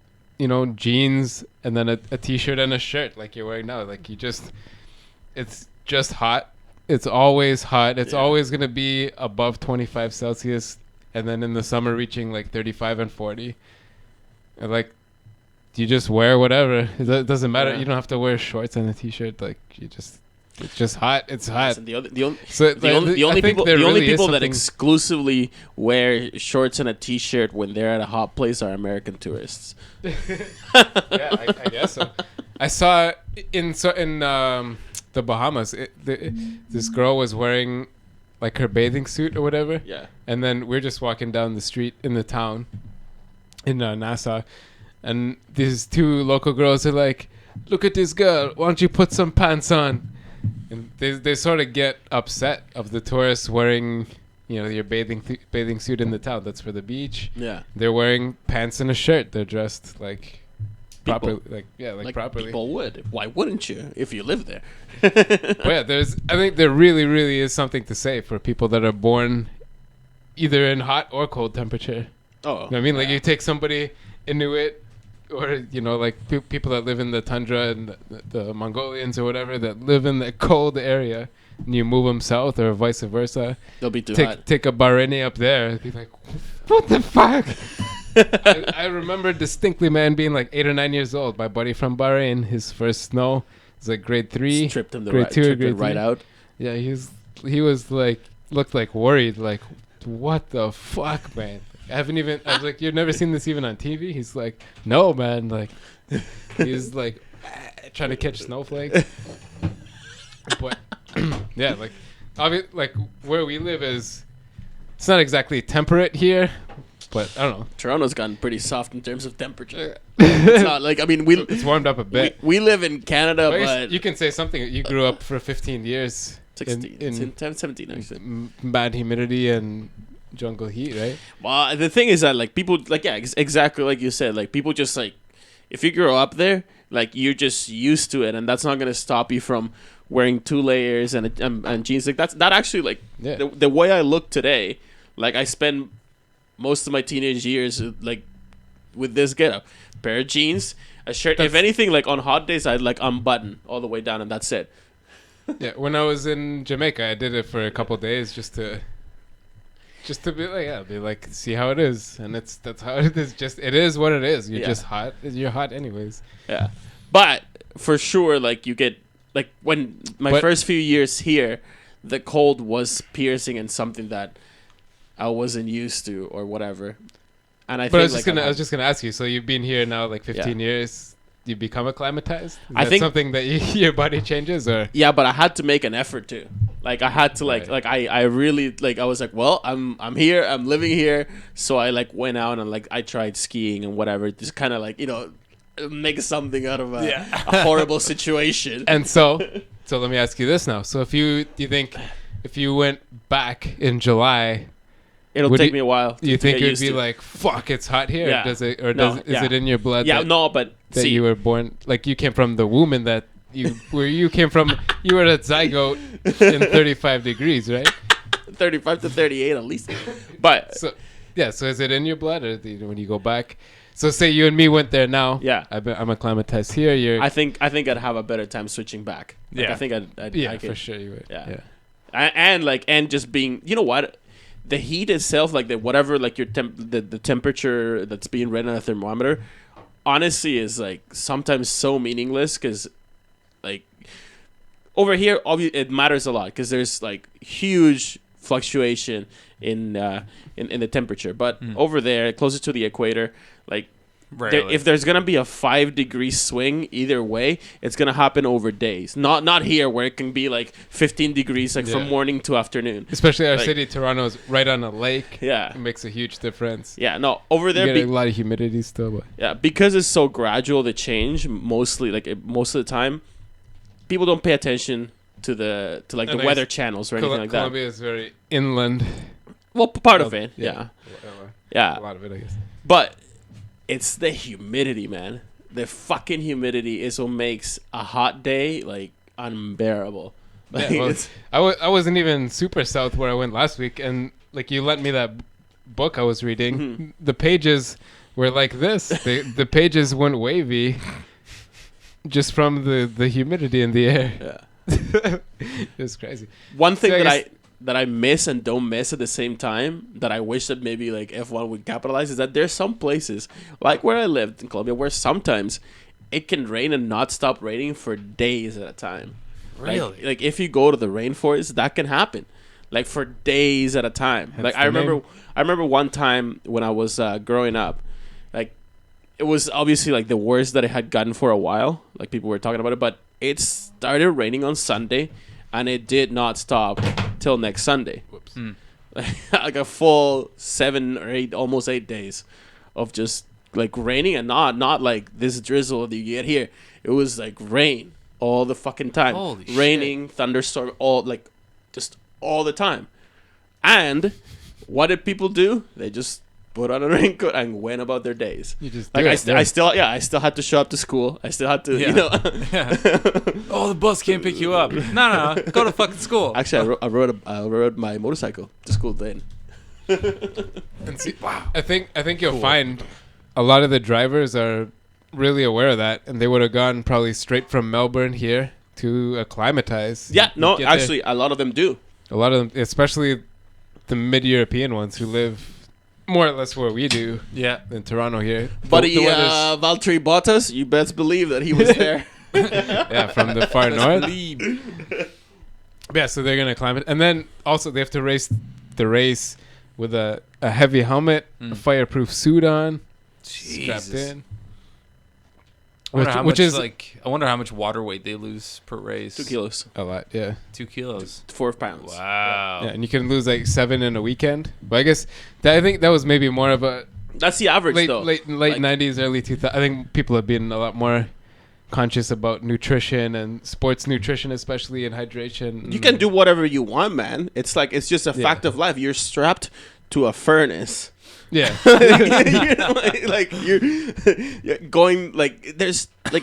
jeans and then a t-shirt and a shirt like you're wearing now. Like it's just hot. It's always hot. It's always going to be above 25 Celsius. And then in the summer reaching like 35 and 40. And like, you just wear whatever. It doesn't matter. Yeah. You don't have to wear shorts and a t-shirt. Like it's just hot. It's hot. the only I think people there really is that something- exclusively wear shorts and a t-shirt when they're at a hot place are American tourists. Yeah, I guess so. I saw in the Bahamas, this girl was wearing like her bathing suit or whatever. Yeah. And then we're just walking down the street in the town in Nassau, and these 2 local girls are like, "Look at this girl. Why don't you put some pants on?" And they sort of get upset of the tourists wearing, your bathing suit in the town. That's for the beach. Yeah. They're wearing pants and a shirt. They're dressed like properly, like properly. People would. Why wouldn't you if you live there? But yeah, I think there really, really is something to say for people that are born either in hot or cold temperature. Oh. You know what I mean? Like you take somebody Inuit or, like people that live in the tundra and the Mongolians or whatever that live in the cold area, and you move them south or vice versa. They'll be too hot. Take a Bahraini up there and be like, what the fuck? I remember distinctly, man, being like 8 or 9 years old. My buddy from Bahrain, his first snow was like grade 3. Tripped him grade 2, tripped grade him right 3. out. Yeah, he was like, looked like worried, like, what the fuck, man? I was like, you've never seen this even on TV? He's like, no, man. Like, he's like trying to catch snowflakes. But yeah, like where we live it's not exactly temperate here, but I don't know. Toronto's gotten pretty soft in terms of temperature. It's not like, I mean, It's warmed up a bit. we live in Canada, But but you can say something. You grew up for 15 years 16, in 17 actually. bad humidity and jungle heat, right? Well, the thing is that like people like exactly like you said, like people just like if you grow up there, like you're just used to it, and that's not gonna stop you from wearing 2 layers and jeans. Like that actually like Yeah. the way I look today, like I spend most of my teenage years like with this getup, pair of jeans, a shirt. If anything, like on hot days, I'd like unbutton all the way down, and that's it. Yeah. When I was in Jamaica, I did it for a couple days just to be like, see how it is, and that's how it is. Just it is what it is. You're just hot. You're hot anyways. Yeah, but for sure, like you get like when my first few years here, the cold was piercing and something that I wasn't used to or whatever. And I think I was just gonna ask you. So you've been here now like 15 years. You become acclimatized? I think something that your body changes, or yeah, but I had to make an effort too. Like I had to I really like I was like, well, I'm here, I'm living here, so I like went out and like I tried skiing and whatever, just kind of like make something out of a horrible situation. And so let me ask you this now. So do you think if you went back in July, it'll take me a while. You think it would be like, fuck, it's hot here? Yeah. Is it in your blood? Yeah, but that you were born, like you came from the womb and that you came from, you were a zygote in 35 degrees, right? 35 to 38 at least. But so is it in your blood, or when you go back? So say you and me went there now. Yeah, I'm acclimatized here. I think I'd have a better time switching back. Like, I think I'd for sure you would. Yeah. And just being, you know what, the heat itself, like whatever, like your the temperature that's being read on a thermometer, honestly is like sometimes so meaningless, because like over here it matters a lot because there's like huge fluctuation in the temperature, but over there closer to the equator, like if there's gonna be a 5-degree swing either way, it's gonna happen over days. Not here where it can be like 15 degrees like from morning to afternoon. Especially our city, Toronto, is right on a lake. Yeah, it makes a huge difference. Yeah, no, over there you get a lot of humidity still. But yeah, because it's so gradual, the change. Mostly, most of the time, people don't pay attention to the weather channels or anything like that. Colombia is very inland. Well, part of it, yeah. A lot of it, I guess. But it's the humidity, man. The fucking humidity is what makes a hot day like unbearable. Like, I wasn't even super south where I went last week, and like you lent me that book I was reading. Mm-hmm. The pages were like this. The pages went wavy just from the humidity in the air. Yeah, it was crazy. One thing that I miss and don't miss at the same time, that I wish that maybe like F1 would capitalize, is that there's some places like where I lived in Colombia where sometimes it can rain and not stop raining for days at a time. Really? Like if you go to the rainforest, that can happen, like for days at a time. Like I remember one time when I was growing up, like it was obviously like the worst that it had gotten for a while. Like people were talking about it, but it started raining on Sunday, and it did not stop till next Sunday. Whoops. Like a full 7 or 8, almost 8 days of just like raining, and not like this drizzle that you get here. It was like rain all the fucking time. Holy raining, shit. Thunderstorm, just all the time. And what did people do? They just put on a raincoat and went about their days. You just like I still had to show up to school. I still had to, Oh, the bus can't pick you up. No, go to fucking school. Actually, I rode my motorcycle to school then. And see, wow. I think you'll find a lot of the drivers are really aware of that, and they would have gone probably straight from Melbourne here to acclimatize. Yeah, no, actually, a lot of them do. A lot of them, especially the mid-European ones who live more or less where we do Yeah. in Toronto here. Buddy, The weather's- Valtteri Bottas, you best believe that he was there. yeah, from the far north. Believe. Yeah, so they're gonna climb it, and then also they have to race the race with a heavy helmet, a fireproof suit on, strapped Jesus. in. I wonder, Which is I wonder how much water weight they lose per race. 2 kilos. a lot, yeah. 2 kilos. 4 pounds. Wow. Yeah, and you can lose like 7 in a weekend. But I guess I think that was maybe more of a That's the average, late though. late Like- 90s, early 2000s. I think people have been a lot more conscious about nutrition and sports nutrition, especially in hydration. You can do whatever you want, man. It's like it's just a fact of life. You're strapped to a furnace. Yeah. You know, like you're going like there's like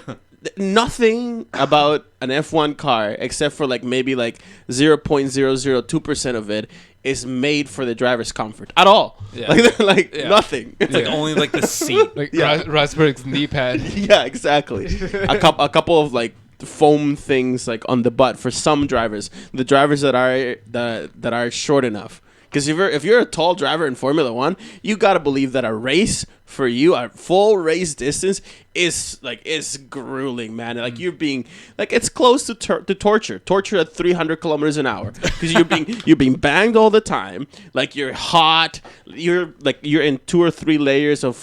nothing about an F1 car except for like maybe like 0.002% of it is made for the driver's comfort at all. Yeah. Like Yeah. nothing. It's like only like the seat. Like Yeah. Rosberg's knee pad. Yeah, exactly. a couple of like foam things like on the butt for some drivers. The drivers that are short enough. Because if you're a tall driver in Formula One, you gotta believe that a race for you, a full race distance, is grueling, man. Like you're being like it's close to torture at 300 kilometers an hour because you're being banged all the time. Like you're hot. You're in 2 or 3 layers of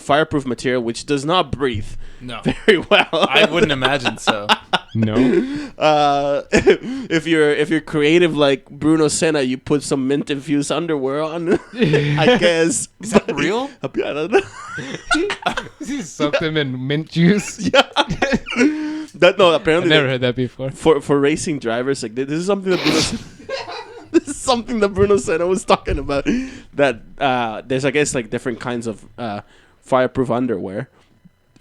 fireproof material which does not breathe No. very well. I wouldn't imagine so. No. If you're creative like Bruno Senna, you put some mint infused underwear on. I guess. Is that real? I don't know. He soaked them in mint juice. Apparently I've never heard that before. for racing drivers, like this is something that this is something that Bruno Senna was talking about. That there's I guess like different kinds of fireproof underwear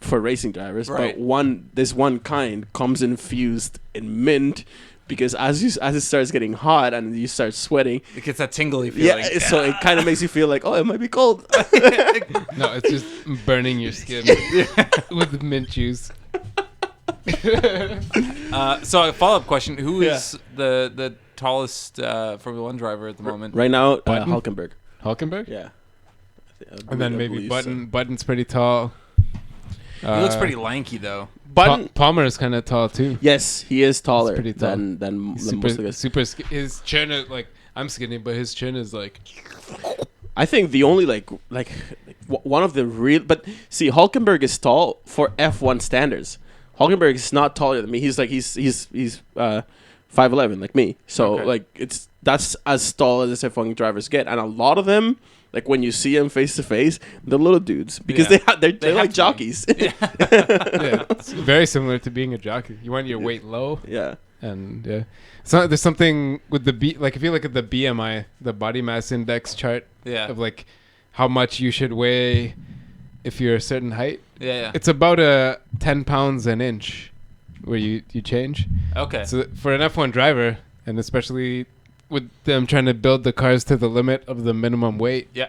for racing drivers, Right. but this one kind comes infused in mint because as it starts getting hot and you start sweating, It gets that tingly feeling. yeah, so it kind of makes you feel like, oh, it might be cold. No, it's just burning your skin with mint juice. So a follow-up question: Who Yeah. is the tallest Formula One driver at the moment? Right now, Button? Hulkenberg. Hulkenberg? Yeah. And then I maybe believe Button. Button's pretty tall. He looks pretty lanky though. Button. Palmer is kind of tall too. Yes, he is taller pretty tall. than He's most of us. his chin is like, I'm skinny, but his chin is like, I think the only one of the real, but see, Hulkenberg is tall for F1 standards. Hulkenberg is not taller than me. He's 5'11" like me. So Okay. that's as tall as F1 drivers get, and a lot of them, like when you see them face to face, they're little dudes because Yeah. they're They like have to jockeys. yeah, it's very similar to being a jockey. You want your weight low, Yeah. and yeah, so there's something with the like if you look at the BMI, the body mass index chart Yeah. of like how much you should weigh if you're a certain height. Yeah. It's about 10 pounds an inch where you change. Okay. So for an F1 driver, and especially with them trying to build the cars to the limit of the minimum weight, Yeah.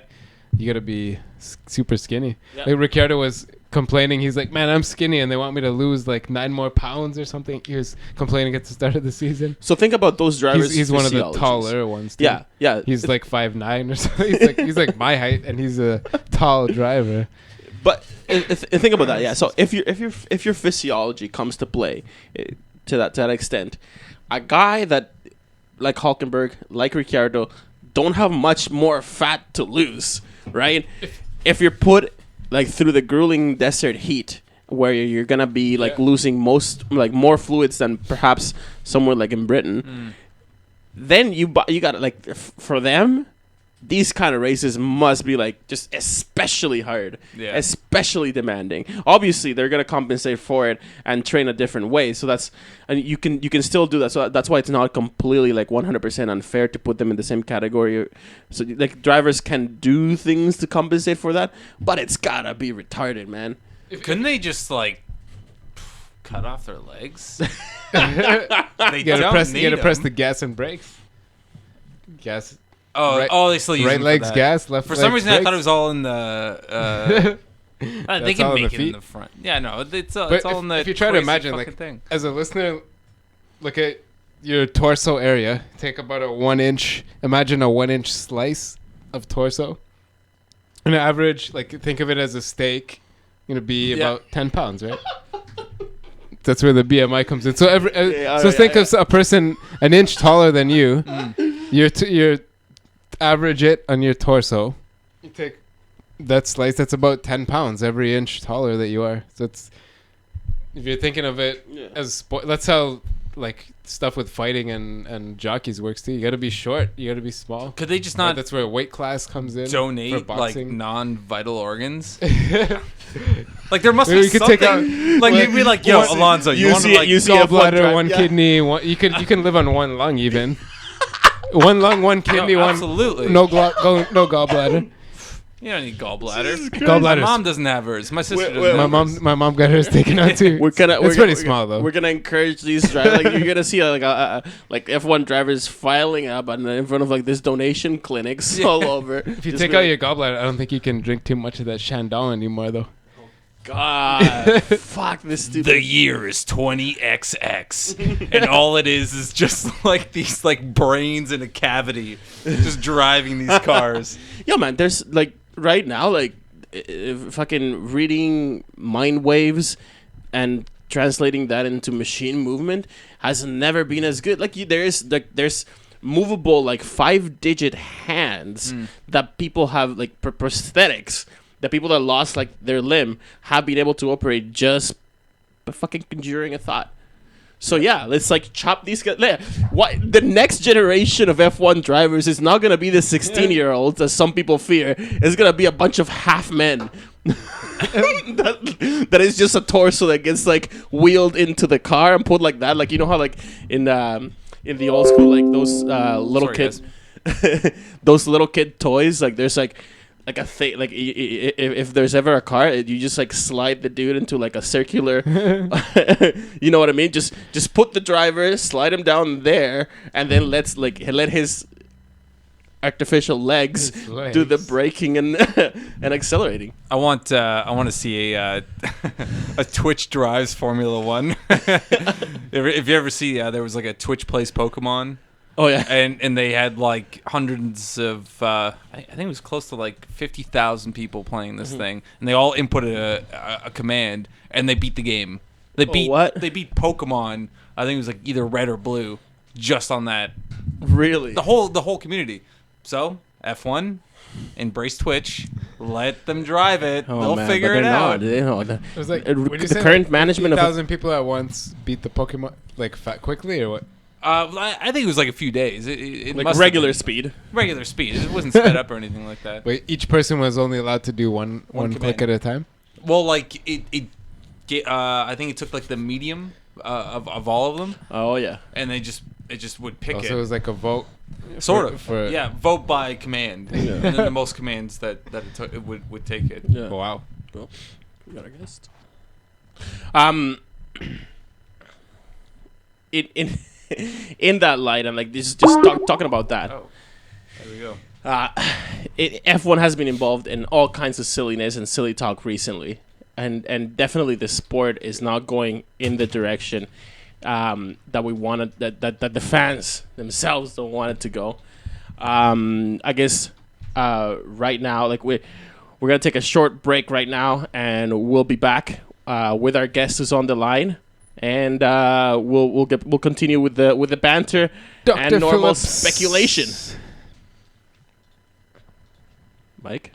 you got to be super skinny. Yeah. Like Ricciardo was complaining. He's like, man, I'm skinny and they want me to lose like 9 more pounds or something. He was complaining at the start of the season. So think about those drivers. He's one of the physiologies. taller ones too. Yeah, yeah. He's like 5'9" or something. He's like my height and he's a tall driver. But think about that. Yeah. So if your physiology comes to play to that extent, a guy that like Hulkenberg, like Ricciardo, don't have much more fat to lose, right? If you're put like through the grueling desert heat, where you're gonna be like losing more fluids than perhaps somewhere like in Britain, then you got like for them. These kind of races must be like just especially hard, especially demanding. Obviously, they're gonna compensate for it and train a different way. So you can still do that. So that's why it's not completely like 100% unfair to put them in the same category. So like drivers can do things to compensate for that, but it's gotta be retarded, man. Couldn't they just like cut off their legs? You gotta press the gas and brakes. Gas. They still use right them for legs that. gas, left For some legs reason, I thought it brakes. was all in the. They That's can all in make the it in feet? the front. Yeah, no, it's But all in the. if you try to crazy imagine, fucking like, thing. as a listener, look at your torso area. Take about a 1 inch. Imagine a 1 inch slice of torso. an average, like think of it as a steak, gonna be about 10 pounds, right? That's where the BMI comes in. So think of a person an inch taller than you. Your average it on your torso. You take that slice. That's about 10 pounds every inch taller that you are. So it's, if you're thinking of it as that's how like stuff with fighting and jockeys works too. You got to be short. You got to be small. Could they just not? That's where weight class comes in. Donate like non-vital organs. Like there must be something. Like you'd be like, yo, Alonzo, you want to like gallbladder, one kidney, one. You can live on one lung even. One lung, one kidney, one. Absolutely. No gallbladder. You don't need gallbladder. Gallbladders. My mom doesn't have hers. My sister doesn't. My mom got hers taken out too. It's pretty small though. We're gonna encourage these drivers. Like, you're gonna see like F1 drivers filing up in front of like this donation clinics all over. If you take out your gallbladder, I don't think you can drink too much of that Chandon anymore though. God, fuck this stupid. The year is 20XX, and all it is just like these like brains in a cavity, just driving these cars. Yo, man, there's like right now, like fucking reading mind waves and translating that into machine movement has never been as good. Like there's movable like 5-digit hands that people have, like prosthetics. The people that lost like their limb have been able to operate just by fucking conjuring a thought. So yeah, let's like chop these guys. What the next generation of F1 drivers is not gonna be the 16-year-olds as some people fear. It's gonna be a bunch of half men. that is just a torso that gets like wheeled into the car and put like that. Like you know how like in the old school like those little kids, those little kid toys. Like there's like a thing, like if there's ever a car, you just like slide the dude into like a circular, you know what I mean? Just put the driver, slide him down there, and then let his artificial legs do the braking and and accelerating. I want to see a Twitch drives Formula One. If you ever see, there was like a Twitch plays Pokemon. Oh yeah, and they had like hundreds of I think it was close to like 50,000 people playing this thing, and they all inputted a command, and they beat the game. They beat Pokemon. I think it was like either red or blue, just on that. Really, the whole community. So F1, embrace Twitch, let them drive it. They'll figure it out. They know. It was like the current management of 1,000 people at once beat the Pokemon like quickly or what? I think it was like a few days. It like regular speed. Regular speed. It wasn't sped up or anything like that. Wait, each person was only allowed to do one click at a time? Well, like I think it took like the medium of all of them. Oh yeah. And it just would pick it. So it was like a vote. Sort of. Vote by command. Yeah. And then the most commands that it would take it. Yeah. Oh, wow. Well, we got our guest. In that light, I'm like just talking about that. Oh, there we go. F1 has been involved in all kinds of silliness and silly talk recently, and definitely the sport is not going in the direction that we wanted, that the fans themselves don't want it to go. I guess right now, like we're gonna take a short break right now, and we'll be back with our guest who's on the line. And we'll continue with the banter and normal speculation. Mike?